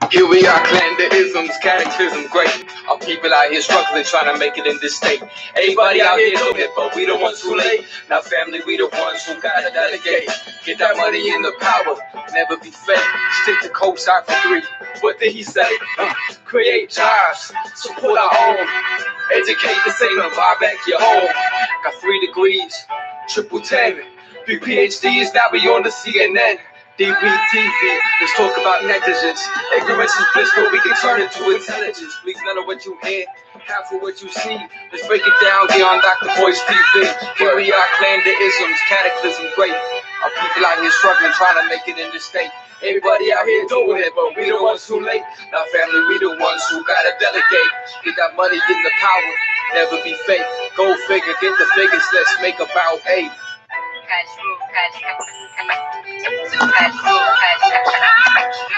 Here we are, clan the isms, cataclysm, great. Our people out here struggling, trying to make it in this state. Everybody out here doing it, but we the ones too late. Now family, we the ones who gotta delegate. Get that money in the power, never be fake. Stick to co-side for 3. What did he say? Create jobs, support our own. Educate this ain't a buy back your home. Got 3 degrees, triple 10. 3 PhDs, now we on the CNN. DBTV, let's talk about negligence. Ignorance is bliss, but we can turn it to intelligence. Please none of what you hear, half of what you see. Let's break it down here on Dr. Boyce TV. Here we are, clan the isms, cataclysm, great. Our people out here struggling, trying to make it in this state. Everybody out here doing it, but we the ones too late. Now family, we the ones who gotta delegate. Get that money, get the power, never be fake. Go figure, get the figures, let's make about 8.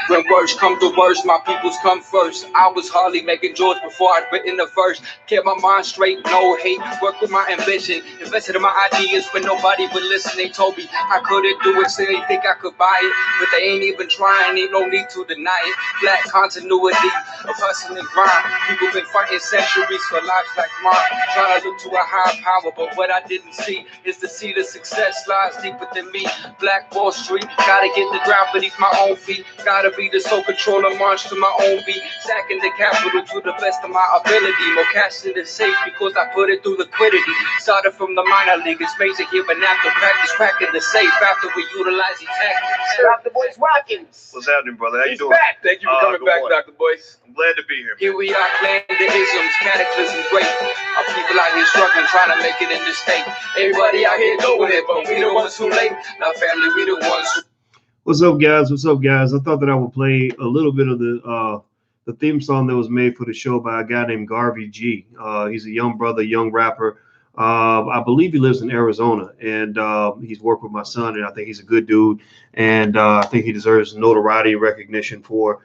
When words come to worst, my peoples come first. I was hardly making jokes before I'd written the verse. Kept my mind straight, no hate. Work with my ambition. Invested in my ideas when nobody would listen. They told me I couldn't do it, so they think I could buy it. But they ain't even trying, ain't no need to deny it. Black continuity of hustle and grind. People been fighting centuries for lives like mine. Trying to look to a higher power, but what I didn't see is the seed of success lies deeper than me. Black Wall Street, gotta get the ground beneath my own feet. Gotta be the sole controller, march to my own beat. Stacking the capital to the best of my ability. More cash in the safe because I put it through liquidity. Started from the minor league, it's major here, but after practice, cracking the safe after we utilize these tactics. Dr. Boyce Watkins. What's happening, brother? How you doing? Back. Thank you for coming back, morning. Dr. Boyce. I'm glad to be here. Here we are, clan the isms, cataclysm, great. Our people out here struggling, trying to make it in this state. Everybody out here doing it, but we the ones too late. Now family, we the ones who... What's up, guys? What's up, guys? I thought that I would play a little bit of the theme song that was made for the show by a guy named Garvey G. He's a young brother, young rapper. I believe he lives in Arizona, and he's worked with my son, and I think he's a good dude. And I think he deserves notoriety and recognition for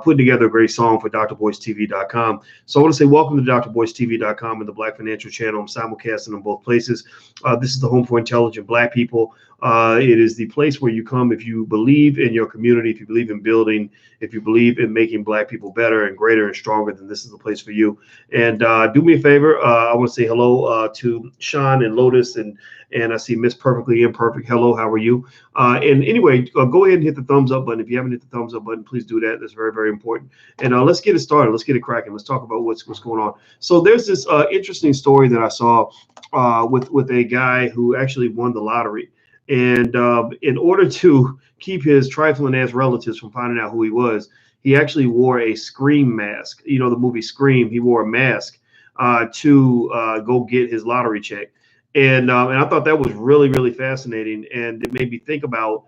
putting together a great song for drboycetv.com. So I want to say welcome to drboycetv.com and the Black Financial Channel. I'm simulcasting on both places. This is the home for intelligent Black people. It is the place where you come if you believe in your community, if you believe in building, if you believe in making Black people better and greater and stronger, then this is the place for you. And do me a favor. I want to say hello to Sean and Lotus, and I see Miss Perfectly Imperfect. Hello, how are you? And anyway, go ahead and hit the thumbs up button. If you haven't hit the thumbs up button, please do that. That's very, very important. And let's get it started. Let's get it cracking. Let's talk about what's going on. So there's this interesting story that I saw with a guy who actually won the lottery. And in order to keep his trifling ass relatives from finding out who he was, he actually wore a Scream mask. You know, the movie Scream, he wore a mask to go get his lottery check. And I thought that was really, really fascinating. And it made me think about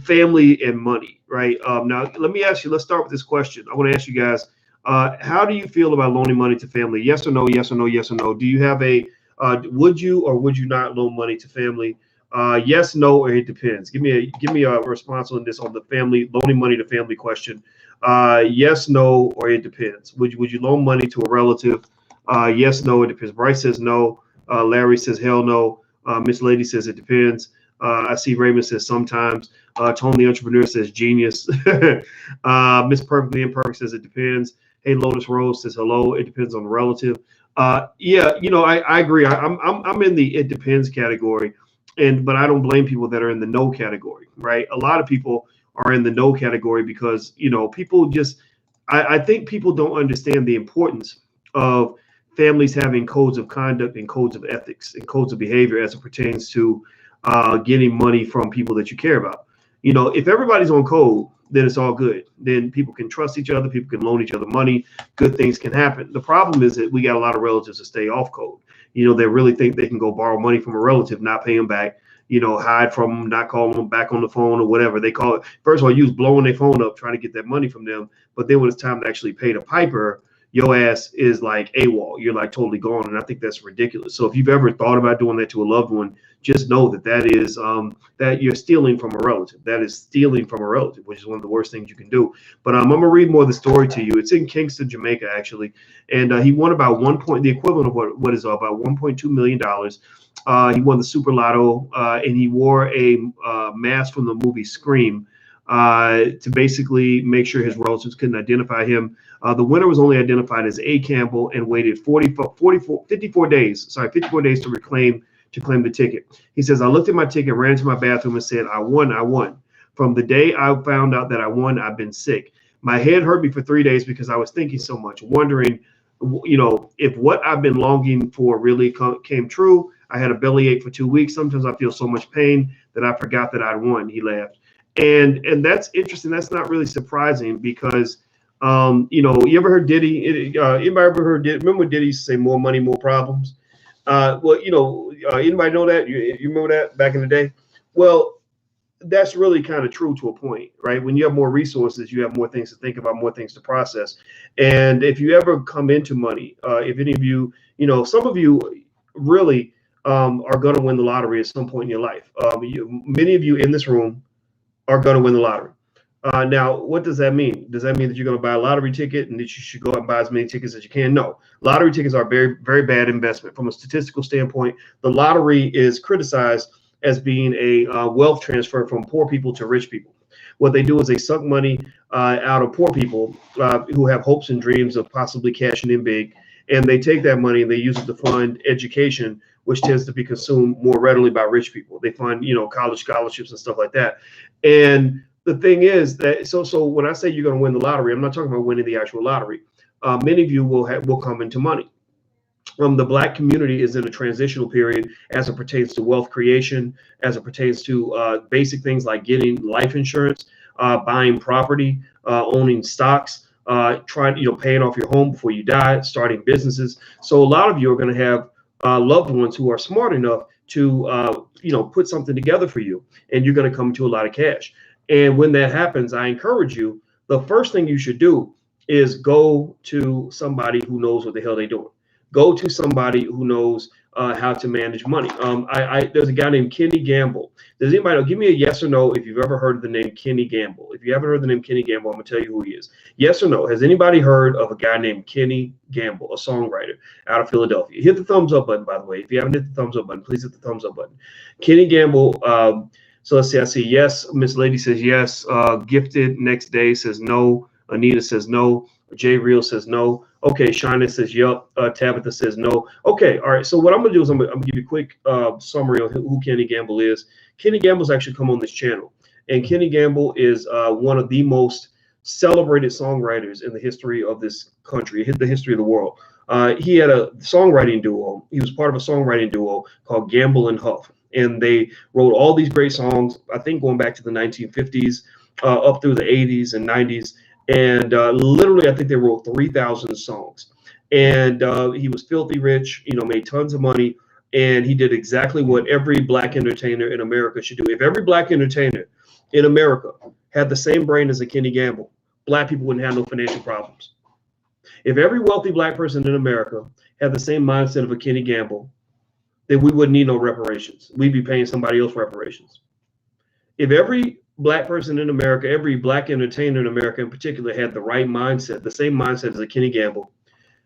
family and money, right? Now, let me ask you, let's start with this question. I want to ask you guys, how do you feel about loaning money to family? Yes or no, yes or no, yes or no. Do you have would you or would you not loan money to family? Yes, no, or it depends. Give me a response on this, on the family loaning money to family question. Yes, no, or it depends. Would you loan money to a relative? Yes, no, it depends. Bryce says no. Larry says hell no. Miss Lady says it depends. I see Raymond says sometimes. Tony the Entrepreneur says genius. Miss Perfectly Imperfect says it depends. Hey, Lotus Rose says hello. It depends on the relative. Yeah, you know, I agree. I'm in the it depends category. But I don't blame people that are in the no category, right? A lot of people are in the no category because, you know, people just, I think people don't understand the importance of families having codes of conduct and codes of ethics and codes of behavior as it pertains to getting money from people that you care about. You know, if everybody's on code, then it's all good. Then people can trust each other. People can loan each other money. Good things can happen. The problem is that we got a lot of relatives that stay off code. You know, they really think they can go borrow money from a relative, not pay them back, you know, hide from them, not call them back on the phone or whatever they call it. First of all, you was blowing their phone up trying to get that money from them. But then when it's time to actually pay the piper, your ass is like AWOL. You're like totally gone. And I think that's ridiculous. So if you've ever thought about doing that to a loved one, just know that is that you're stealing from a relative. That is stealing from a relative, which is one of the worst things you can do. But I'm going to read more of the story to you. It's in Kingston, Jamaica, actually. And he won about the equivalent of what is about $1.2 million. He won the Super Lotto, and he wore a mask from the movie Scream. to basically make sure his relatives couldn't identify him. The winner was only identified as A. Campbell and waited 54 days to claim the ticket. He says, I looked at my ticket, ran to my bathroom and said, I won. From the day I found out that I won, I've been sick. My head hurt me for 3 days because I was thinking so much, wondering, if what I've been longing for really came true. I had a bellyache for 2 weeks. Sometimes I feel so much pain that I forgot that I'd won, he laughed. And that's interesting. That's not really surprising because, you ever heard Diddy? Anybody ever heard Diddy? Remember when Diddy used to say more money, more problems? Anybody know that? You remember that back in the day? Well, that's really kind of true to a point, right? When you have more resources, you have more things to think about, more things to process. And if you ever come into money, if any of you, some of you really are going to win the lottery at some point in your life. Many of you in this room are going to win the lottery. Now, what does that mean? Does that mean that you're going to buy a lottery ticket and that you should go out and buy as many tickets as you can? No. Lottery tickets are a very, very bad investment. From a statistical standpoint, the lottery is criticized as being a wealth transfer from poor people to rich people. What they do is they suck money out of poor people who have hopes and dreams of possibly cashing in big, and they take that money and they use it to fund education, which tends to be consumed more readily by rich people. They fund, college scholarships and stuff like that. And the thing is that so when I say you're going to win the lottery, I'm not talking about winning the actual lottery. Many of you will come into money. The Black community is in a transitional period as it pertains to wealth creation, as it pertains to basic things like getting life insurance, buying property, owning stocks, paying off your home before you die, starting businesses. So a lot of you are going to have loved ones who are smart enough to put something together for you, and you're going to come to a lot of cash. And when that happens, I encourage you, the first thing you should do is go to somebody who knows what the hell they're doing. Go to somebody who knows how to manage money. There's a guy named Kenny Gamble. Does anybody know? Give me a yes or no if you've ever heard of the name Kenny Gamble. If you haven't heard the name Kenny Gamble, I'm going to tell you who he is. Yes or no? Has anybody heard of a guy named Kenny Gamble, a songwriter out of Philadelphia? Hit the thumbs up button, by the way. If you haven't hit the thumbs up button, please hit the thumbs up button. Kenny Gamble. So let's see. I see yes. Miss Lady says yes. Gifted next day says no. Anita says no. Jay Real says no. Okay, Shina says yup. Tabitha says no. Okay, all right. So what I'm gonna do is I'm gonna give you a quick summary of who Kenny Gamble is. Kenny Gamble's actually come on this channel, and Kenny Gamble is one of the most celebrated songwriters in the history of this country, the history of the world. He had a songwriting duo. He was part of a songwriting duo called Gamble and Huff, and they wrote all these great songs. I think going back to the 1950s, up through the 80s and 90s. And literally, I think they wrote 3,000 songs. And he was filthy rich, made tons of money. And he did exactly what every Black entertainer in America should do. If every Black entertainer in America had the same brain as a Kenny Gamble, Black people wouldn't have no financial problems. If every wealthy Black person in America had the same mindset of a Kenny Gamble, then we wouldn't need no reparations. We'd be paying somebody else reparations. If every Black person in America, every Black entertainer in America in particular, had the right mindset, the same mindset as a Kenny Gamble,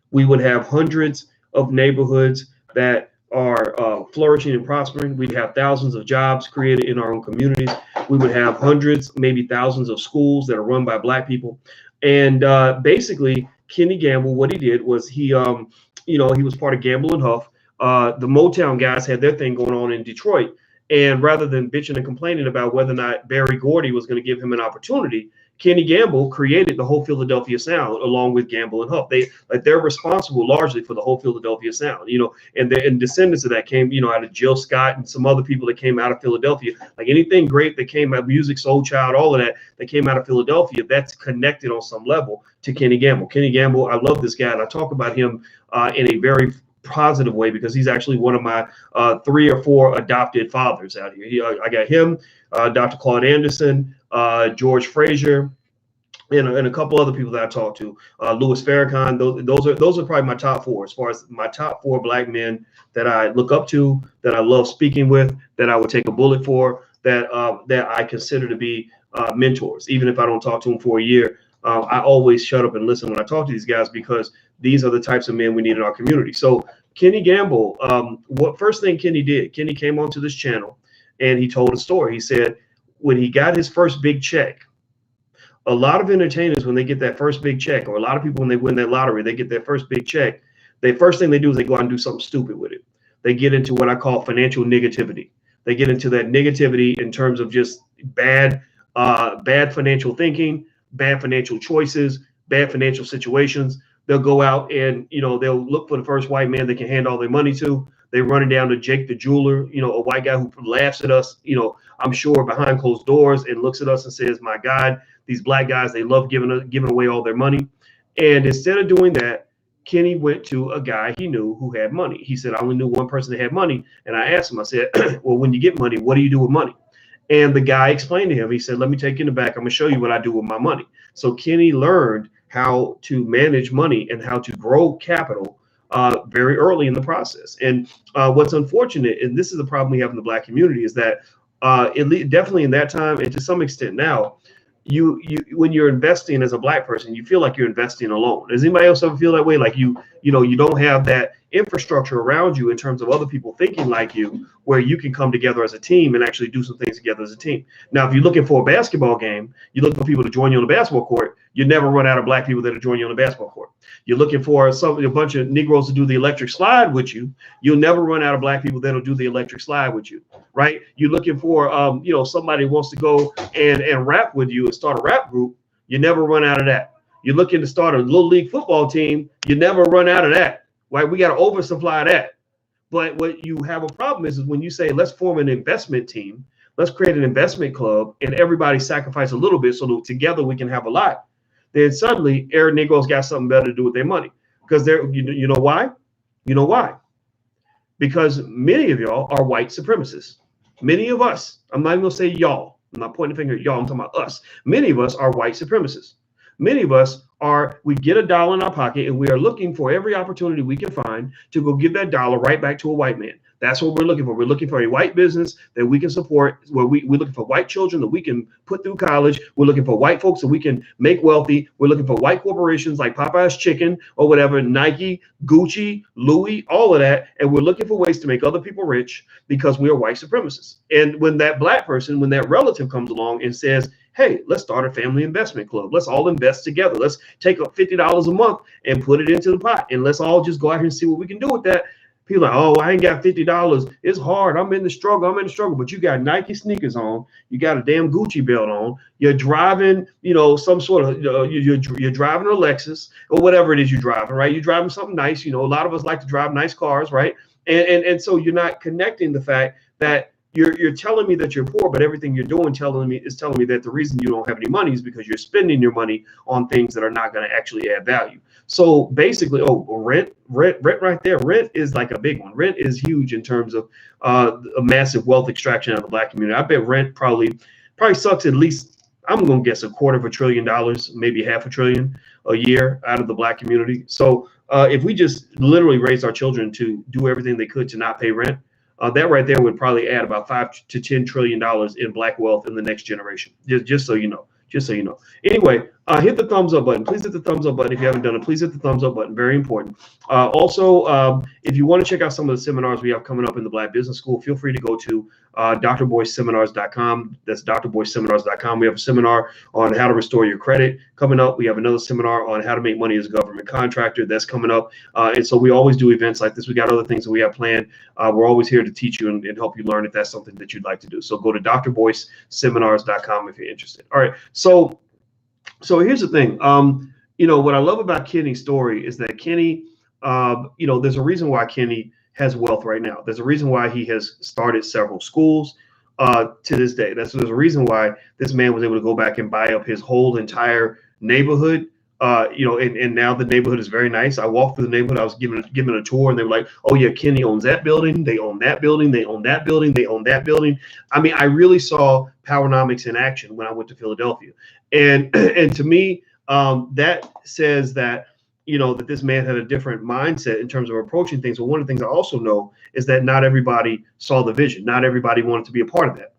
we would have hundreds of neighborhoods that are flourishing and prospering. We'd have thousands of jobs created in our own communities. We would have hundreds, maybe thousands of schools that are run by Black people. And basically, Kenny Gamble, what he did was he was part of Gamble and Huff. The Motown guys had their thing going on in Detroit. And rather than bitching and complaining about whether or not Berry Gordy was going to give him an opportunity, Kenny Gamble created the whole Philadelphia sound along with Gamble and Huff. They're responsible largely for the whole Philadelphia sound, and descendants of that came, out of Jill Scott and some other people that came out of Philadelphia. Like anything great that came out of music, Soul Child, all of that came out of Philadelphia, that's connected on some level to Kenny Gamble. Kenny Gamble, I love this guy, and I talk about him in a very positive way because he's actually one of my 3 or 4 adopted fathers out here. I got him, Dr. Claude Anderson, George Frazier, and a couple other people that I talked to. Louis Farrakhan. Those are probably my top 4 as far as my top 4 Black men that I look up to, that I love speaking with, that I would take a bullet for, that I consider to be mentors. Even if I don't talk to them for a year, I always shut up and listen when I talk to these guys because these are the types of men we need in our community. So Kenny Gamble, what first thing Kenny did, Kenny came onto this channel and he told a story. He said when he got his first big check, A lot of entertainers, when they get that first big check, or a lot of people when they win that lottery, they get their first big check. The first thing they do is they go out and do something stupid with it. They get into what I call financial negativity. They get into that negativity in terms of just bad financial thinking, bad financial choices, bad financial situations. They'll go out and they'll look for the first white man they can hand all their money to. They run it down to Jake the jeweler, a white guy who laughs at us, I'm sure behind closed doors, and looks at us and says, "My God, these black guys, they love giving away all their money." And instead of doing that, Kenny went to a guy he knew who had money. He said, "I only knew one person that had money." And I asked him, I said, "Well, when you get money, what do you do with money?" And the guy explained to him, he said, "Let me take you in the back. I'm going to show you what I do with my money." So Kenny learned how to manage money and how to grow capital very early in the process. And what's unfortunate, and this is the problem we have in the black community, is that definitely in that time, and to some extent now, you when you're investing as a black person, you feel like you're investing alone. Does anybody else ever feel that way? Like you don't have that infrastructure around you in terms of other people thinking like you, where you can come together as a team and actually do some things together as a team. Now, if you're looking for a basketball game, you're looking for people to join you on the basketball court, you never run out of black people that'll join you on the basketball court. You're looking for a bunch of Negroes to do the electric slide with you, you'll never run out of black people that'll do the electric slide with you, right? You're looking for somebody who wants to go and rap with you and start a rap group, you never run out of that. You're looking to start a little league football team, you never run out of that. Right? We got to oversupply that. But what you have a problem is when you say, let's form an investment team, let's create an investment club, and everybody sacrifice a little bit so that together we can have a lot. Then suddenly, Arab Negroes got something better to do with their money. Because you know why? You know why? Because many of y'all are white supremacists. Many of us, I'm not even going to say y'all. I'm not pointing a finger at y'all. I'm talking about us. Many of us are white supremacists. Many of us we get a dollar in our pocket and we are looking for every opportunity we can find to go give that dollar right back to a white man. That's what we're looking for. We're looking for a white business that we can support, where we're looking for white children that we can put through college. We're looking for white folks that we can make wealthy. We're looking for white corporations like Popeye's Chicken or whatever, Nike, Gucci, Louis, all of that. And we're looking for ways to make other people rich because we are white supremacists. And when that black person, when that relative comes along and says, "Hey, let's start a family investment club. Let's all invest together. Let's take up $50 a month and put it into the pot. And let's all just go out here and see what we can do with that." People are like, "Oh, I ain't got $50. It's hard. I'm in the struggle. But you got Nike sneakers on. You got a damn Gucci belt on. You're driving, some sort of, you're driving a Lexus or whatever it is you're driving, right? You're driving something nice. A lot of us like to drive nice cars, right? And so you're not connecting the fact that you're telling me that you're poor, but everything you're doing telling me that the reason you don't have any money is because you're spending your money on things that are not going to actually add value. So basically, rent right there. Rent is like a big one. Rent is huge in terms of a massive wealth extraction out of the black community. I bet rent probably sucks at least, I'm going to guess, $250 billion, maybe $500 billion a year out of the black community. So if we just literally raise our children to do everything they could to not pay rent, that right there would probably add about $5 to $10 trillion in black wealth in the next generation. Just so you know. Anyway, hit the thumbs up button. Please hit the thumbs up button if you haven't done it. Please hit the thumbs up button. Very important. Also, if you want to check out some of the seminars we have coming up in the Black Business School, feel free to go to drboyceseminars.com. That's drboyceseminars.com. We have a seminar on how to restore your credit coming up. We have another seminar on how to make money as a government contractor that's coming up. And so we always do events like this. We got other things that we have planned. We're always here to teach you and help you learn if that's something that you'd like to do. So go to drboyceseminars.com if you're interested. All right. So here's the thing. What I love about Kenny's story is that Kenny, there's a reason why Kenny has wealth right now. There's a reason why he has started several schools to this day. There's a reason why this man was able to go back and buy up his whole entire neighborhood. And now the neighborhood is very nice. I walked through the neighborhood. I was given a tour, and they were like, "Oh yeah, Kenny owns that building. They own that building. They own that building. They own that building." I mean, I really saw Powernomics in action when I went to Philadelphia, and to me, that says that that this man had a different mindset in terms of approaching things. But one of the things I also know is that not everybody saw the vision. Not everybody wanted to be a part of that.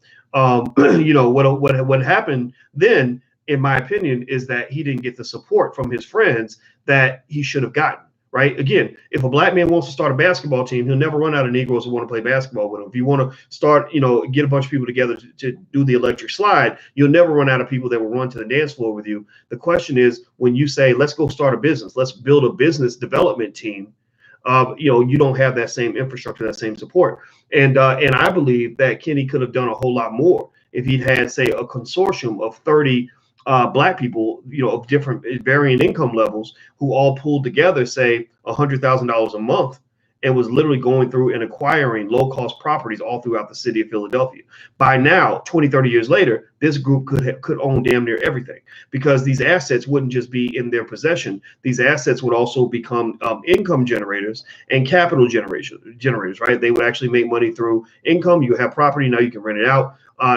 What happened then, in my opinion, is that he didn't get the support from his friends that he should have gotten. right? Again, if a black man wants to start a basketball team, he'll never run out of Negroes who want to play basketball with him. If you want to start, get a bunch of people together to do the electric slide, you'll never run out of people that will run to the dance floor with you. The question is, when you say, let's go start a business, let's build a business development team, you don't have that same infrastructure, that same support. And I believe that Kenny could have done a whole lot more if he'd had, say, a consortium of 30 black people, of different varying income levels, who all pulled together, say, $100,000 a month, and was literally going through and acquiring low-cost properties all throughout the city of Philadelphia. By now, 20, 30 years later, this group could own damn near everything, because these assets wouldn't just be in their possession. These assets would also become income generators and capital generators, right? They would actually make money through income. You have property, now you can rent it out.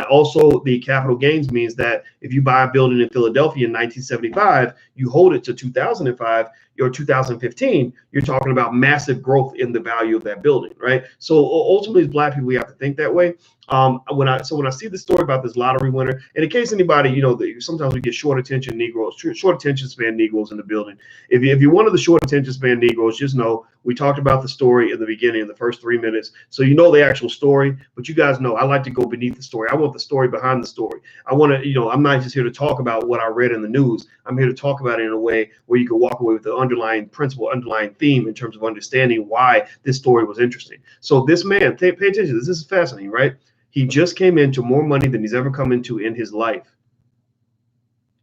Also, the capital gains means that if you buy a building in Philadelphia in 1975, you hold it to 2005 or 2015, you're talking about massive growth in the value of that building, right? So ultimately, as black people, we have to think that way. When I see the story about this lottery winner, and in case anybody, sometimes we get short attention span Negroes in the building. If you're one of the short attention span Negroes, just know we talked about the story in the beginning, in the first 3 minutes. So the actual story, but you guys know I like to go beneath the story. I want the story behind the story. I want to, I'm not just here to talk about what I read in the news. I'm here to talk about it in a way where you can walk away with the underlying principle, underlying theme in terms of understanding why this story was interesting. So this man, pay attention. This is fascinating, right? He just came into more money than he's ever come into in his life.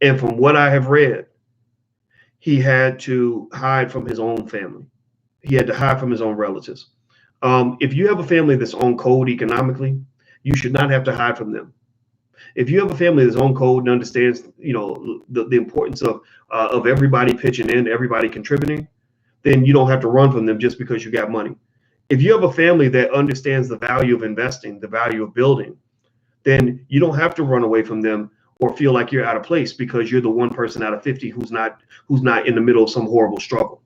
And from what I have read, he had to hide from his own family. He had to hide from his own relatives. If you have a family that's on code economically, you should not have to hide from them. If you have a family that's on code and understands, the importance of everybody pitching in, everybody contributing, then you don't have to run from them just because you got money. If you have a family that understands the value of investing, the value of building, then you don't have to run away from them or feel like you're out of place because you're the one person out of 50 who's not in the middle of some horrible struggle.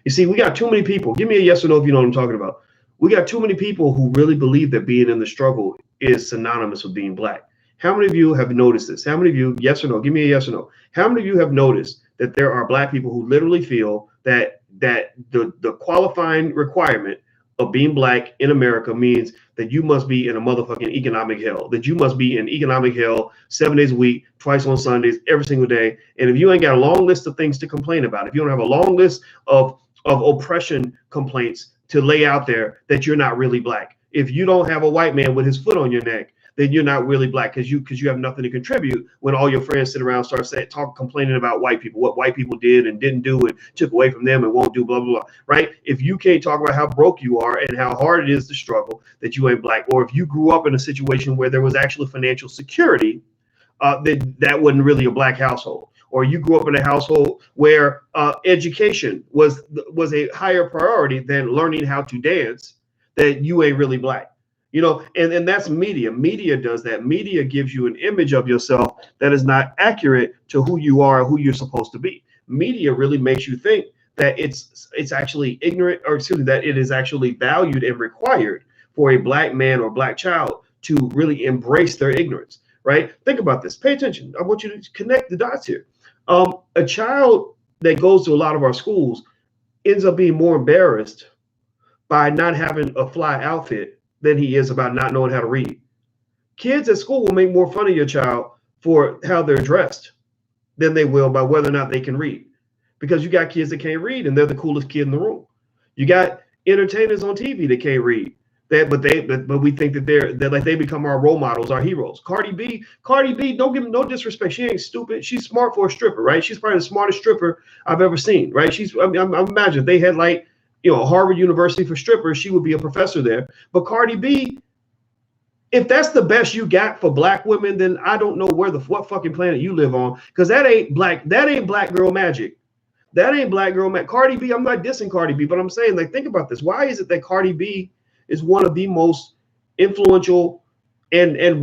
You see, we got too many people. Give me a yes or no if you know what I'm talking about. We got too many people who really believe that being in the struggle is synonymous with being black. How many of you have noticed this? How many of you, yes or no, give me a yes or no. How many of you have noticed that there are black people who literally feel that the qualifying requirement of being black in America means that you must be in a motherfucking economic hell, that you must be in economic hell 7 days a week, twice on Sundays, every single day. And if you ain't got a long list of things to complain about, if you don't have a long list of oppression complaints to lay out there, that you're not really black. If you don't have a white man with his foot on your neck, then you're not really black because you have nothing to contribute when all your friends sit around complaining about white people, what white people did and didn't do and took away from them and won't do, blah, blah, blah, right? If you can't talk about how broke you are and how hard it is to struggle, that you ain't black, or if you grew up in a situation where there was actually financial security, then that wasn't really a black household. Or you grew up in a household where education was a higher priority than learning how to dance, that you ain't really black. And that's media. Media does that. Media gives you an image of yourself that is not accurate to who you are, who you're supposed to be. Media really makes you think that it's actually ignorant, or excuse me, that it is actually valued and required for a black man or black child to really embrace their ignorance, right? Think about this. Pay attention. I want you to connect the dots here. A child that goes to a lot of our schools ends up being more embarrassed by not having a fly outfit than he is about not knowing how to read. Kids at school will make more fun of your child for how they're dressed than they will by whether or not they can read. Because you got kids that can't read and they're the coolest kid in the room. You got entertainers on TV that can't read. But we think that they're like they become our role models, our heroes. Cardi B, don't give them no disrespect. She ain't stupid. She's smart for a stripper, right? She's probably the smartest stripper I've ever seen, right? I'm imagine they had like, Harvard University for strippers, she would be a professor there. But Cardi B, if that's the best you got for black women, then I don't know what fucking planet you live on, because that ain't black girl magic. That ain't black girl magic. Cardi B, I'm not dissing Cardi B, but I'm saying, like, think about this. Why is it that Cardi B is one of the most influential and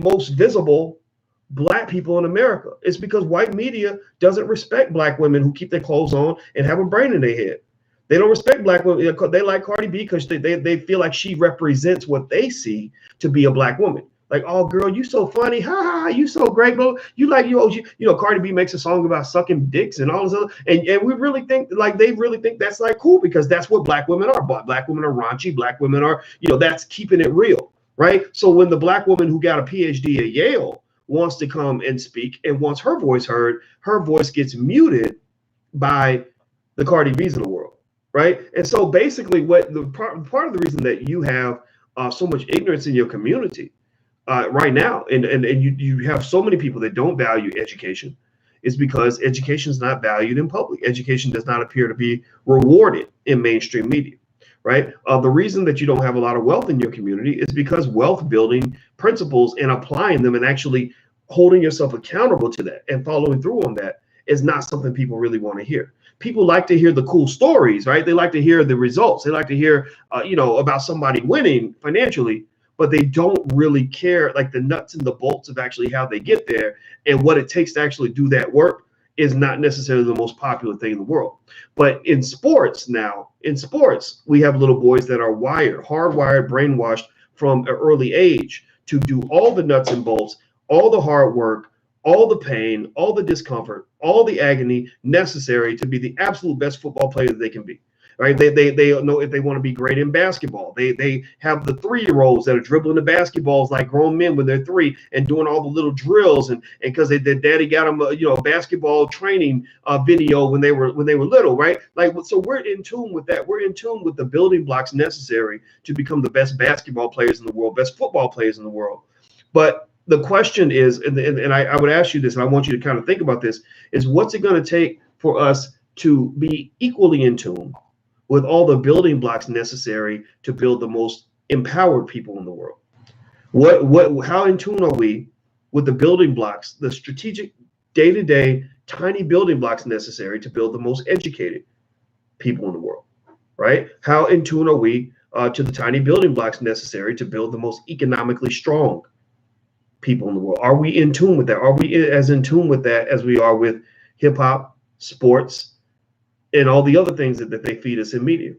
most visible black people in America? It's because white media doesn't respect black women who keep their clothes on and have a brain in their head. They don't respect black women. They like Cardi B because they feel like she represents what they see to be a black woman. Like, oh girl, you so funny, ha ha, you so great, bro. You like Cardi B makes a song about sucking dicks and all this other, and we really think like they really think that's like cool because that's what black women are. Black women are raunchy. Black women are, that's keeping it real, right? So when the black woman who got a PhD at Yale wants to come and speak and wants her voice heard, her voice gets muted by the Cardi B's of the world, right? And so basically, what the part of the reason that you have so much ignorance in your community right now, and you have so many people that don't value education, is because education is not valued in public. Education does not appear to be rewarded in mainstream media, right? The reason that you don't have a lot of wealth in your community is because wealth building principles and applying them and actually holding yourself accountable to that and following through on that is not something people really want to hear. People like to hear the cool stories, right? They like to hear the results. They like to hear, about somebody winning financially, but they don't really care, like the nuts and the bolts of actually how they get there and what it takes to actually do that work is not necessarily the most popular thing in the world. But in sports, we have little boys that are hardwired, brainwashed from an early age to do all the nuts and bolts, all the hard work, all the pain, all the discomfort, all the agony necessary to be the absolute best football player that they can be. Right? They know if they want to be great in basketball. They have the 3-year-olds that are dribbling the basketballs like grown men when they're 3 and doing all the little drills and because their daddy got them a basketball training video when they were little, right? Like, so we're in tune with that. We're in tune with the building blocks necessary to become the best basketball players in the world, best football players in the world. But the question is, and I would ask you this, and I want you to kind of think about this, is what's it going to take for us to be equally in tune with all the building blocks necessary to build the most empowered people in the world? How in tune are we with the building blocks, the strategic day-to-day tiny building blocks necessary to build the most educated people in the world, right? How in tune are we to the tiny building blocks necessary to build the most economically strong people in the world? Are we in tune with that? Are we as in tune with that as we are with hip hop, sports, and all the other things that they feed us in media?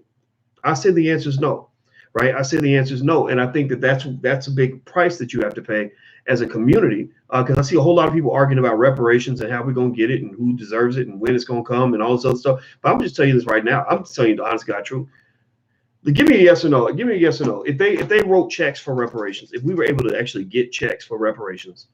I say the answer is no, right? I say the answer is no. And I think that's a big price that you have to pay as a community, because I see a whole lot of people arguing about reparations and how we're going to get it and who deserves it and when it's going to come and all this other stuff. But I'm just telling you this right now. I'm just telling you the honest God truth. Give me a yes or no. Give me a yes or no. If they wrote checks for reparations, if we were able to actually get checks for reparations,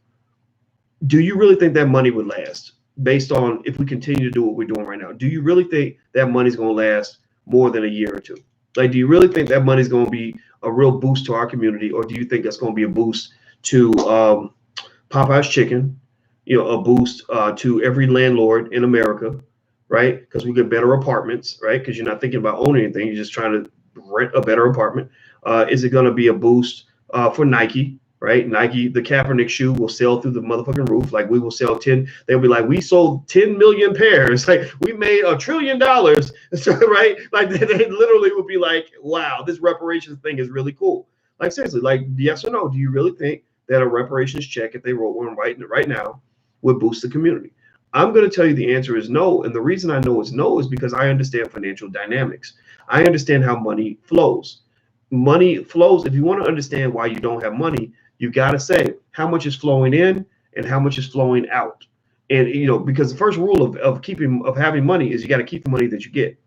do you really think that money would last? Based on if we continue to do what we're doing right now, do you really think that money's going to last more than a year or two? Like, do you really think that money's going to be a real boost to our community, or do you think that's going to be a boost to Popeye's Chicken, a boost to every landlord in America, right? Because we get better apartments, right? Because you're not thinking about owning anything, you're just trying to rent a better apartment. Is it going to be a boost for Nike? Right? Nike, the Kaepernick shoe will sell through the motherfucking roof. Like, we will sell 10. They'll be like, we sold 10 million pairs. Like, we made $1 trillion. So, right? Like, they literally would be like, wow, this reparations thing is really cool. Like, seriously, like, yes or no? Do you really think that a reparations check, if they wrote one right now, would boost the community? I'm going to tell you the answer is no. And the reason I know it's no is because I understand financial dynamics. I understand how money flows. Money flows. If you want to understand why you don't have money, you got to say how much is flowing in and how much is flowing out. And, because the first rule of having money is you got to keep the money that you get.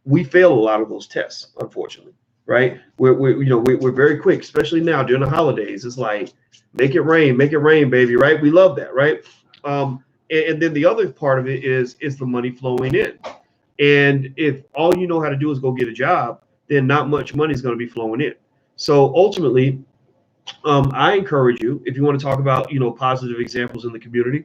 We fail a lot of those tests, unfortunately, right? We're very quick, especially now during the holidays. It's like, make it rain, baby, right? We love that, right? And then the other part of it is the money flowing in. And if all you know how to do is go get a job, then not much money is going to be flowing in. So ultimately, I encourage you, if you want to talk about, positive examples in the community,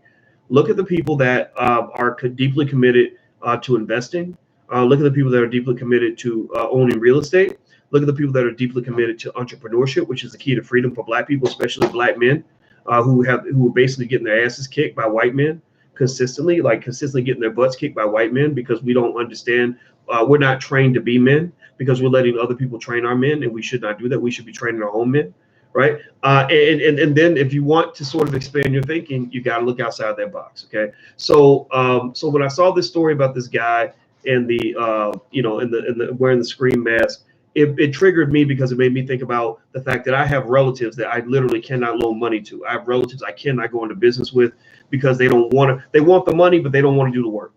look at the people that are deeply committed to investing. Look at the people that are deeply committed to owning real estate. Look at the people that are deeply committed to entrepreneurship, which is the key to freedom for Black people, especially Black men who are basically getting their asses kicked by white men consistently getting their butts kicked by white men because we don't understand. We're not trained to be men because we're letting other people train our men, and we should not do that. We should be training our own men. Right. And then if you want to sort of expand your thinking, you got to look outside that box. OK, so when I saw this story about this guy and the wearing the screen mask it triggered me because it made me think about the fact that I have relatives that I literally cannot loan money to. I have relatives I cannot go into business with because they don't want to. They want the money, but they don't want to do the work.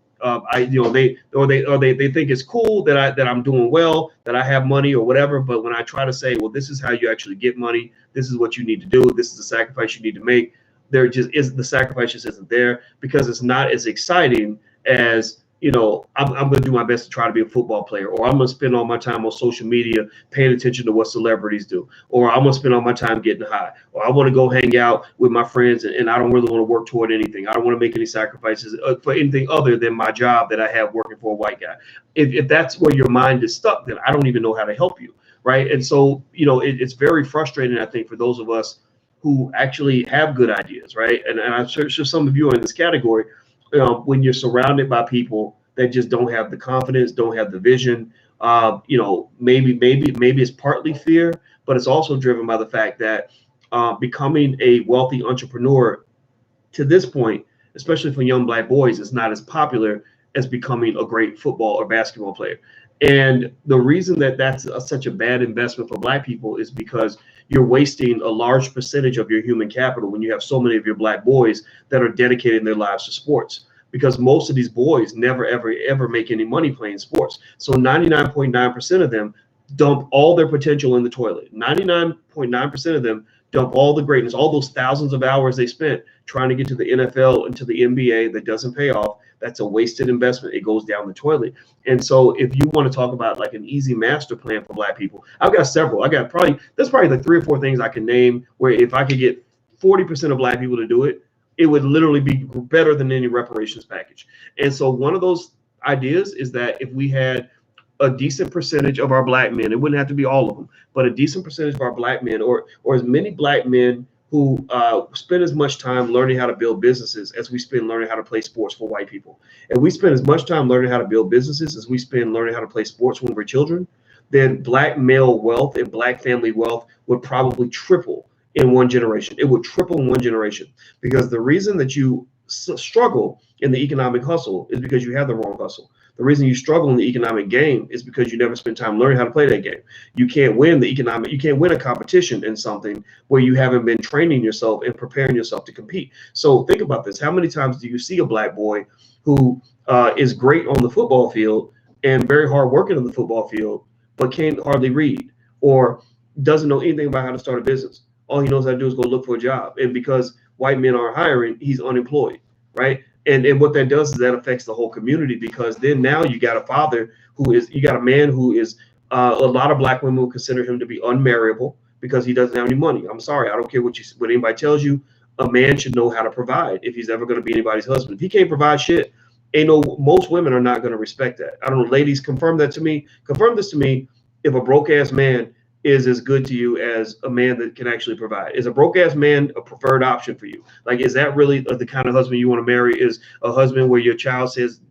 They think it's cool that I'm doing well, that I have money or whatever. But when I try to say, well, this is how you actually get money. This is what you need to do. This is the sacrifice you need to make. There just is the sacrifice just isn't there because it's not as exciting as, I'm going to do my best to try to be a football player, or I'm going to spend all my time on social media paying attention to what celebrities do, or I'm going to spend all my time getting high, or I want to go hang out with my friends and I don't really want to work toward anything. I don't want to make any sacrifices for anything other than my job that I have working for a white guy. If that's where your mind is stuck, then I don't even know how to help you, right? And so, it's very frustrating, I think, for those of us who actually have good ideas, right? And I'm sure some of you are in this category. When you're surrounded by people that just don't have the confidence, don't have the vision, maybe it's partly fear, but it's also driven by the fact that becoming a wealthy entrepreneur to this point, especially for young Black boys, is not as popular as becoming a great football or basketball player. And the reason that that's such a bad investment for Black people is because you're wasting a large percentage of your human capital when you have so many of your Black boys that are dedicating their lives to sports, because most of these boys never, ever make any money playing sports. So 99.9% of them dump all their potential in the toilet. 99.9% of them dump all the greatness, all those thousands of hours they spent trying to get to the NFL and to the NBA that doesn't pay off. That's a wasted investment. It goes down the toilet. And so if you want to talk about like an easy master plan for Black people, I've got several. There's probably like 3 or 4 things I can name where if I could get 40% of Black people to do it, it would literally be better than any reparations package. And so one of those ideas is that if we had a decent percentage of our Black men, it wouldn't have to be all of them, but a decent percentage of our Black men, or as many Black men who spend as much time learning how to build businesses as we spend learning how to play sports for white people. And we spend as much time learning how to build businesses as we spend learning how to play sports when we're children, then Black male wealth and Black family wealth would probably triple in one generation. It would triple in one generation, because the reason that you struggle in the economic hustle is because you have the wrong hustle. The reason you struggle in the economic game is because you never spend time learning how to play that game. You can't win a competition in something where you haven't been training yourself and preparing yourself to compete. So think about this. How many times do you see a Black boy who is great on the football field and very hard working on the football field, but can't hardly read or doesn't know anything about how to start a business? All he knows how to do is go look for a job. And because white men aren't hiring, he's unemployed, right? And what that does is that affects the whole community, because then now you got a man who is a lot of Black women will consider him to be unmarriable because he doesn't have any money. I'm sorry, I don't care what anybody tells you. A man should know how to provide if he's ever going to be anybody's husband. If he can't provide shit, most women are not going to respect that. I don't know, ladies, confirm this to me. If a broke ass man is as good to you as a man that can actually provide. Is a broke ass man a preferred option for you? Like, is that really the kind of husband you want to marry? Is a husband where your child says,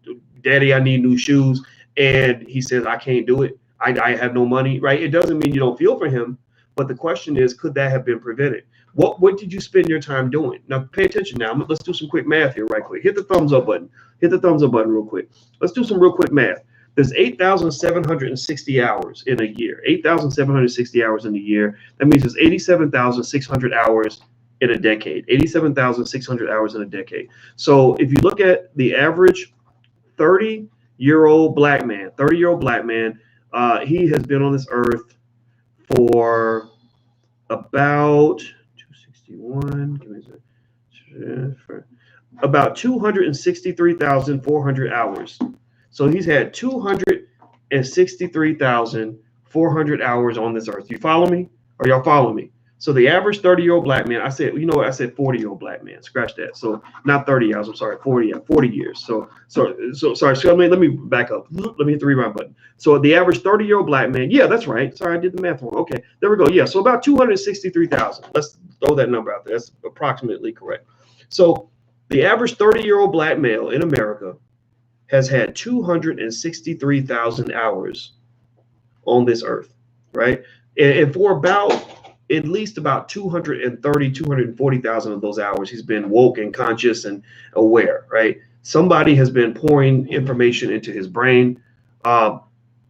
"Daddy, I need new shoes," and he says, "I can't do it. I have no money," right? It doesn't mean you don't feel for him, but the question is, could that have been prevented? What did you spend your time doing? Now, pay attention now. Let's do some quick math here right quick. Hit the thumbs up button. Hit the thumbs up button real quick. Let's do some real quick math. There's 8,760 hours in a year. 8,760 hours in a year. That means there's 87,600 hours in a decade. 87,600 hours in a decade. So if you look at the average 30-year-old Black man, he has been on this earth for about 261. Give me a second. About 263,400 hours. So he's had 263,400 hours on this earth. You follow me? Are y'all following me? So the average 30-year-old Black man, I said 40-year-old Black man. Scratch that. So not 30 hours. I'm sorry, 40 years. So sorry. So let me back up. Let me hit the rewind button. So the average 30-year-old Black man. Yeah, that's right. Sorry, I did the math wrong. Okay, there we go. Yeah, so about 263,000. Let's throw that number out there. That's approximately correct. So the average 30-year-old Black male in America has had 263,000 hours on this earth, right? And for at least about 240,000 of those hours, he's been woke and conscious and aware, right? Somebody has been pouring information into his brain.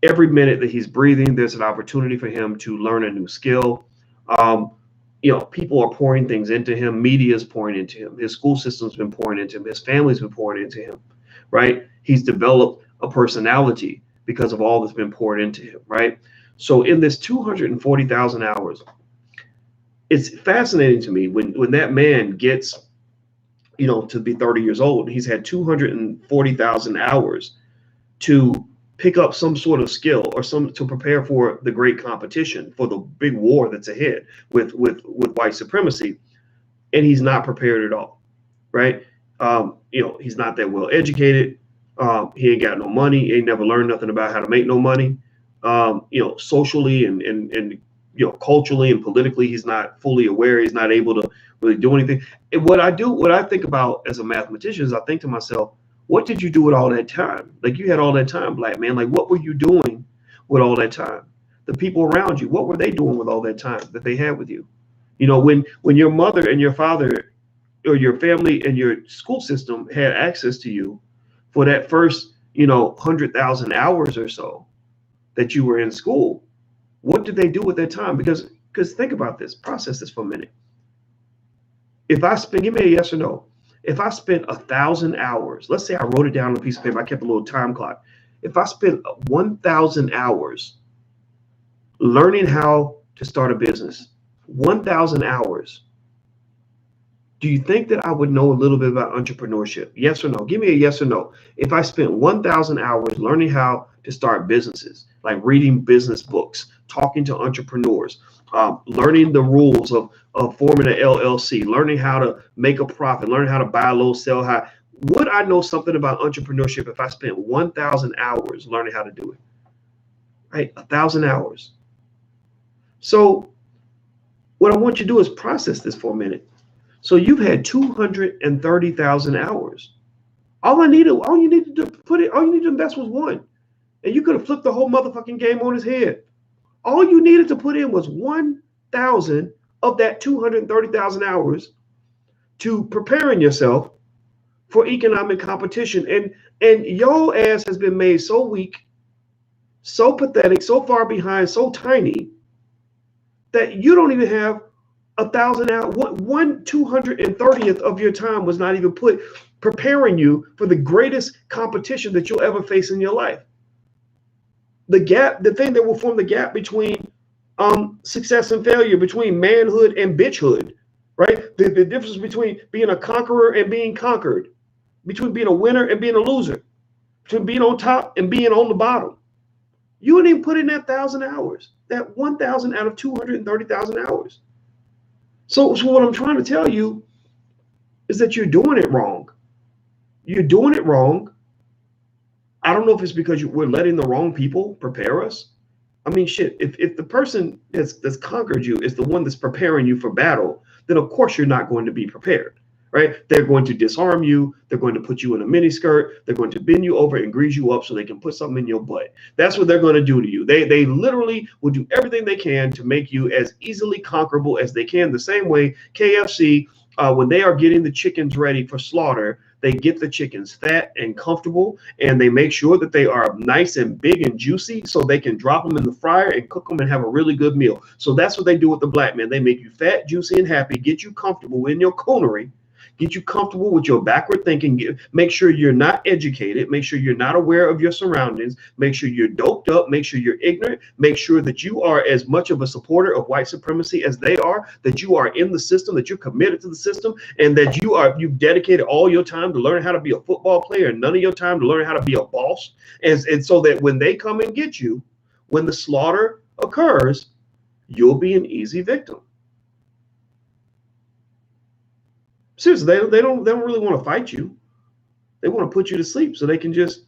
Every minute that he's breathing, there's an opportunity for him to learn a new skill. Um, people are pouring things into him. Media is pouring into him. His school system's been pouring into him. His family's been pouring into him, right? He's developed a personality because of all that's been poured into him, right? So in this 240,000 hours, it's fascinating to me when that man gets, to be 30 years old, he's had 240,000 hours to pick up some sort of skill or some to prepare for the great competition, for the big war that's ahead with white supremacy, and he's not prepared at all, right? He's not that well educated. He ain't got no money. He ain't never learned nothing about how to make no money. Socially and culturally and politically, he's not fully aware. He's not able to really do anything. And what I think about as a mathematician is I think to myself, what did you do with all that time? Like, you had all that time, black man. Like, what were you doing with all that time? The people around you, what were they doing with all that time that they had with you? When your mother and your father or your family and your school system had access to you for that first, 100,000 hours or so that you were in school, what did they do with their time? Because think about this, process this for a minute. Give me a yes or no. If I spent 1,000 hours, let's say I wrote it down on a piece of paper, I kept a little time clock. If I spent 1,000 hours learning how to start a business, 1,000 hours, do you think that I would know a little bit about entrepreneurship? Yes or no? Give me a yes or no. If I spent 1,000 hours learning how to start businesses, like reading business books, talking to entrepreneurs, learning the rules of forming an LLC, learning how to make a profit, learning how to buy low, sell high, would I know something about entrepreneurship if I spent 1,000 hours learning how to do it? Right? 1,000 hours. So what I want you to do is process this for a minute. So you've had 230,000 hours. All you needed to invest was one. And you could have flipped the whole motherfucking game on his head. All you needed to put in was 1,000 of that 230,000 hours to preparing yourself for economic competition. And your ass has been made so weak, so pathetic, so far behind, so tiny that you don't even have 1,000 hours. 230th of your time was not even put preparing you for the greatest competition that you'll ever face in your life. The thing that will form the gap between success and failure, between manhood and bitchhood, right? The difference between being a conqueror and being conquered, between being a winner and being a loser, between being on top and being on the bottom. You didn't even put in that 1,000 hours, that 1,000 out of 230,000 hours. So what I'm trying to tell you is that you're doing it wrong. You're doing it wrong. I don't know if it's because we're letting the wrong people prepare us. I mean, shit, if the person that's conquered you is the one that's preparing you for battle, then of course you're not going to be prepared, right? They're going to disarm you. They're going to put you in a miniskirt. They're going to bend you over and grease you up so they can put something in your butt. That's what they're going to do to you. They literally will do everything they can to make you as easily conquerable as they can. The same way KFC, when they are getting the chickens ready for slaughter, they get the chickens fat and comfortable, and they make sure that they are nice and big and juicy so they can drop them in the fryer and cook them and have a really good meal. So that's what they do with the black man. They make you fat, juicy, and happy, get you comfortable in your coonery, get you comfortable with your backward thinking, make sure you're not educated, make sure you're not aware of your surroundings, make sure you're doped up, make sure you're ignorant, make sure that you are as much of a supporter of white supremacy as they are, that you are in the system, that you're committed to the system, and that you've dedicated all your time to learn how to be a football player and none of your time to learn how to be a boss. And so that when they come and get you, when the slaughter occurs, you'll be an easy victim. Seriously, they don't really want to fight you. They want to put you to sleep so they can just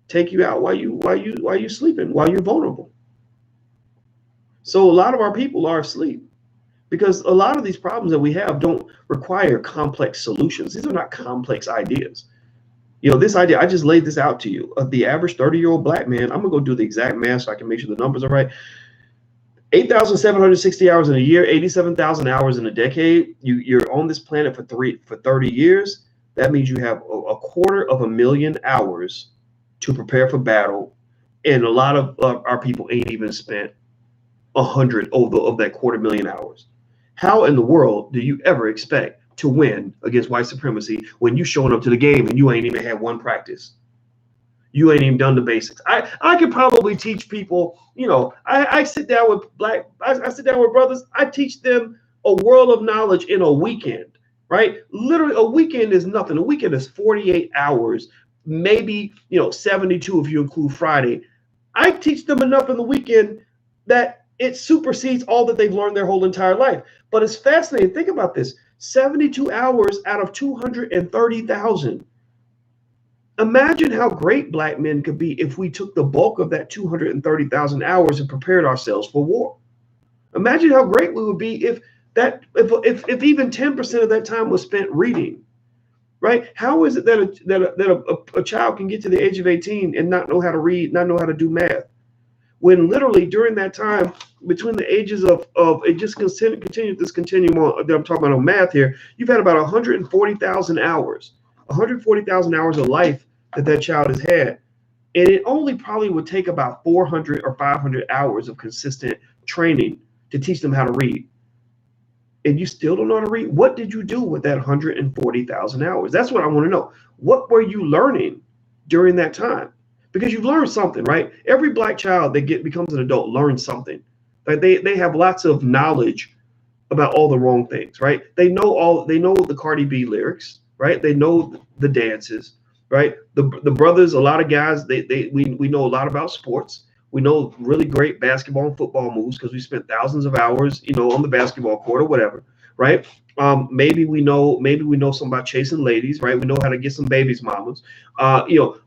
take you out while you sleeping, while you're vulnerable. So a lot of our people are asleep because a lot of these problems that we have don't require complex solutions. These are not complex ideas. This idea, I just laid this out to you. Of the average 30-year-old black man, I'm gonna go do the exact math so I can make sure the numbers are right. 8,760 hours in a year, 87,000 hours in a decade. You're on this planet for 30 years. That means you have a 250,000 hours to prepare for battle And a lot of our people ain't even spent 100 of that 250,000 hours. How in the world do you ever expect to win against white supremacy when you showing up to the game and you ain't even had one practice? You ain't even done the basics. I could probably teach people, I sit down with I sit down with brothers. I teach them a world of knowledge in a weekend, right? Literally, a weekend is nothing. A weekend is 48 hours, maybe, 72 if you include Friday. I teach them enough in the weekend that it supersedes all that they've learned their whole entire life. But it's fascinating. Think about this: 72 hours out of 230,000. Imagine how great black men could be if we took the bulk of that 230,000 hours and prepared ourselves for war. Imagine how great we would be if even 10% of that time was spent reading, right? How is it that a child can get to the age of 18 and not know how to read, not know how to do math? When literally during that time, between the ages of it just continue this continuum that I'm talking about on math here, you've had about 140,000 hours. 140,000 hours of life that child has had. And it only probably would take about 400 or 500 hours of consistent training to teach them how to read. And you still don't know how to read? What did you do with that 140,000 hours? That's what I want to know. What were you learning during that time? Because you've learned something, right? Every black child that becomes an adult learns something. Like they have lots of knowledge about all the wrong things, right? They know the Cardi B lyrics, right? They know the dances, right? The brothers, a lot of guys, we know a lot about sports. We know really great basketball and football moves because we spent thousands of hours, on the basketball court or whatever, right? Maybe we know something about chasing ladies, right? We know how to get some babies mamas.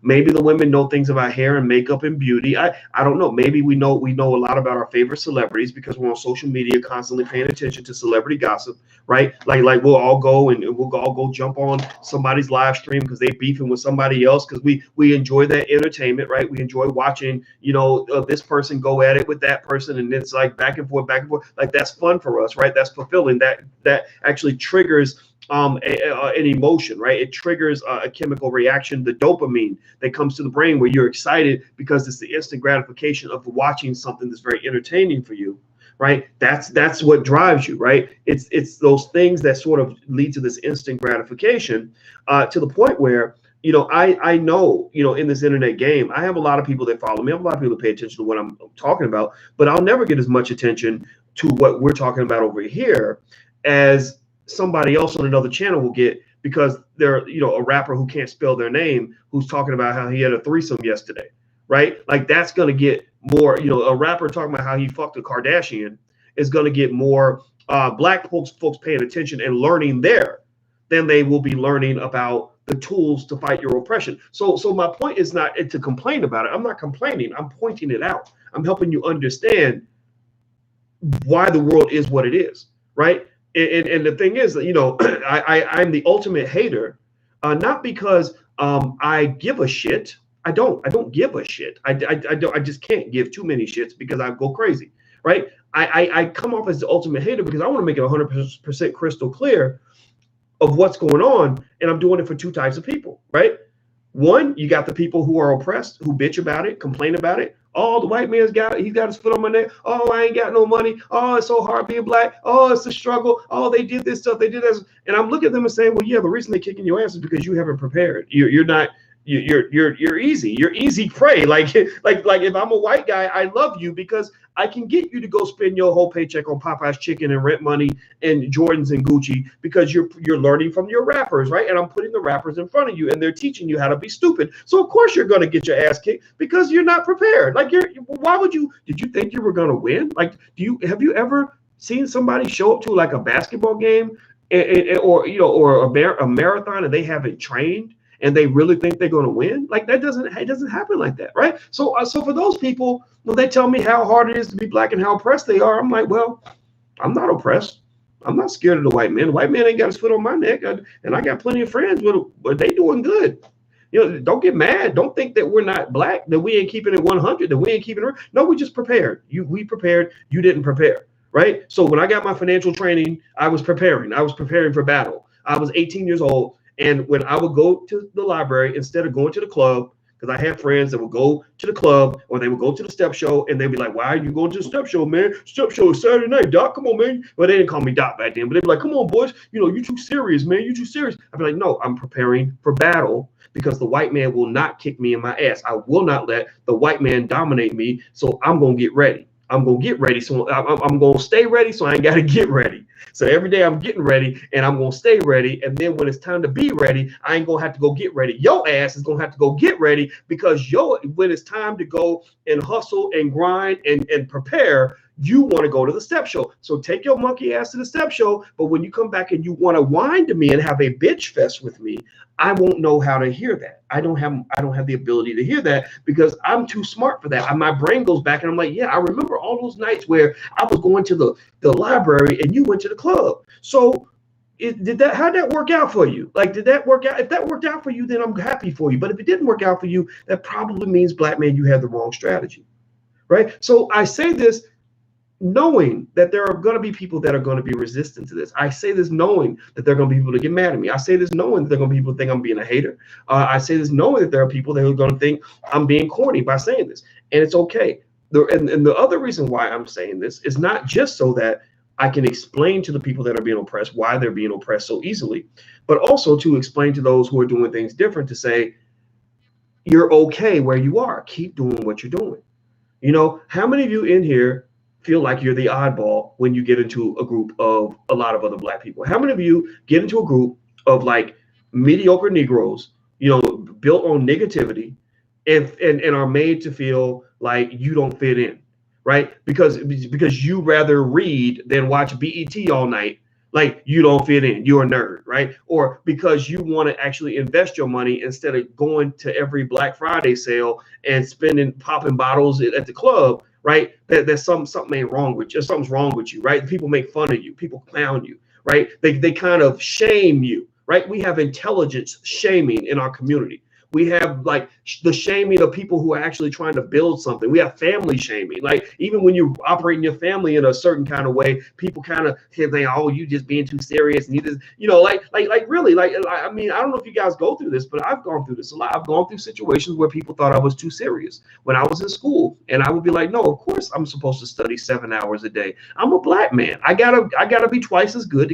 Maybe the women know things about hair and makeup and beauty. I don't know. Maybe we know a lot about our favorite celebrities because we're on social media constantly paying attention to celebrity gossip, right? Like we'll all go and we'll all go jump on somebody's live stream because they beefing with somebody else because we enjoy that entertainment, right? We enjoy watching, this person go at it with that person, and it's like back and forth. Like that's fun for us, right? That's fulfilling. That actually triggers an emotion, right? It triggers a chemical reaction, the dopamine that comes to the brain where you're excited because it's the instant gratification of watching something that's very entertaining for you, right? That's what drives you, right? It's those things that sort of lead to this instant gratification to the point where, I know, in this internet game, I have a lot of people that follow me. I have a lot of people that pay attention to what I'm talking about, but I'll never get as much attention to what we're talking about over here as somebody else on another channel will get because they're, a rapper who can't spell their name who's talking about how he had a threesome yesterday, right? Like that's going to get more, a rapper talking about how he fucked a Kardashian is going to get more black folks paying attention and learning there than they will be learning about the tools to fight your oppression. So my point is not to complain about it. I'm not complaining. I'm pointing it out. I'm helping you understand why the world is what it is, right? And the thing is that, I'm the ultimate hater, not because I give a shit. I don't give a shit. I just can't give too many shits because I go crazy, right? I come off as the ultimate hater because I want to make it 100% crystal clear of what's going on, and I'm doing it for two types of people, right? One, you got the people who are oppressed, who bitch about it, complain about it. Oh, the white man's got his foot on my neck. Oh, I ain't got no money. Oh, it's so hard being black. Oh, it's a struggle. Oh, they did this stuff. They did this. And I'm looking at them and saying, well, yeah, the reason they're kicking your ass is because you haven't prepared. You're not. You're easy. You're easy prey. Like if I'm a white guy, I love you because I can get you to go spend your whole paycheck on Popeye's chicken and rent money and Jordans and Gucci because you're learning from your rappers, right? And I'm putting the rappers in front of you and they're teaching you how to be stupid. So of course you're going to get your ass kicked because you're not prepared. Like did you think you were going to win? Like, have you ever seen somebody show up to like a basketball game or a marathon and they haven't trained? And they really think they're going to win? Like it doesn't happen like that, right? So for those people, when they tell me how hard it is to be black and how oppressed they are, I'm like, well, I'm not oppressed. I'm not scared of the white man. The white man ain't got his foot on my neck, and I got plenty of friends, but they doing good. Don't get mad. Don't think that we're not black, that we ain't keeping it 100, that we ain't keeping it. No, we just prepared. We prepared. You didn't prepare, right? So when I got my financial training, I was preparing. I was preparing for battle. I was 18 years old. And when I would go to the library, instead of going to the club, Because I had friends that would go to the club or they would go to the step show and they'd be like, why are you going to the step show, man? Step show is Saturday night, Doc. Come on, man. Well, they didn't call me Doc back then, but they'd be like, come on, boys. You know, you too serious, man. You too serious. I'd be like, no, I'm preparing for battle because the white man will not kick me in my ass. I will not let the white man dominate me. So I'm going to get ready. I'm going to get ready. So I'm going to stay ready. So I ain't got to get ready. So every day I'm getting ready and I'm going to stay ready. And then when it's time to be ready, I ain't going to have to go get ready. Your ass is going to have to go get ready because when it's time to go and hustle and grind and prepare, you want to go to the step show. So take your monkey ass to the step show. But when you come back and you want to whine to me and have a bitch fest with me, I won't know how to hear that. I don't have the ability to hear that because I'm too smart for that. My brain goes back and I'm like, yeah, I remember all those nights where I was going to the library and you went to the club. So how'd that work out for you? Like, did that work out? If that worked out for you, then I'm happy for you. But if it didn't work out for you, that probably means, black man, you had the wrong strategy, right? So I say this knowing that there are going to be people that are going to be resistant to this. I say this knowing that there are going to be people that get mad at me. I say this knowing that there are going to be people that think I'm being a hater. I say this knowing that there are people that are going to think I'm being corny by saying this. And it's okay. And the other reason why I'm saying this is not just so that I can explain to the people that are being oppressed why they're being oppressed so easily, but also to explain to those who are doing things different to say, you're okay where you are. Keep doing what you're doing. You know, how many of you in here feel like you're the oddball when you get into a group of a lot of other black people? How many of you get into a group of like mediocre Negroes, you know, built on negativity and are made to feel like you don't fit in, right? Because you rather read than watch BET all night, like you don't fit in, you're a nerd, right? Or because you want to actually invest your money instead of going to every Black Friday sale and popping bottles at the club, right? There's something ain't wrong with you. Something's wrong with you, right? People make fun of you. People clown you, right? They kind of shame you, right? We have intelligence shaming in our community. We have like the shaming of people who are actually trying to build something. We have family shaming. Like even when you operate in your family in a certain kind of way, people kind of say, "Oh, you just being too serious." And you just, you know, like really, like I mean, I don't know if you guys go through this, but I've gone through this a lot. I've gone through situations where people thought I was too serious when I was in school, and I would be like, "No, of course I'm supposed to study 7 hours a day. I'm a black man. I gotta be twice as good to get